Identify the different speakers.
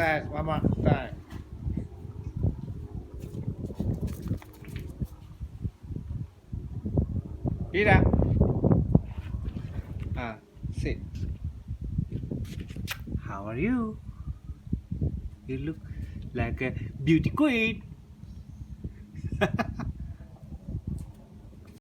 Speaker 1: Sad, Mama, try. Ida. Sit. How are you? You look like a beauty queen.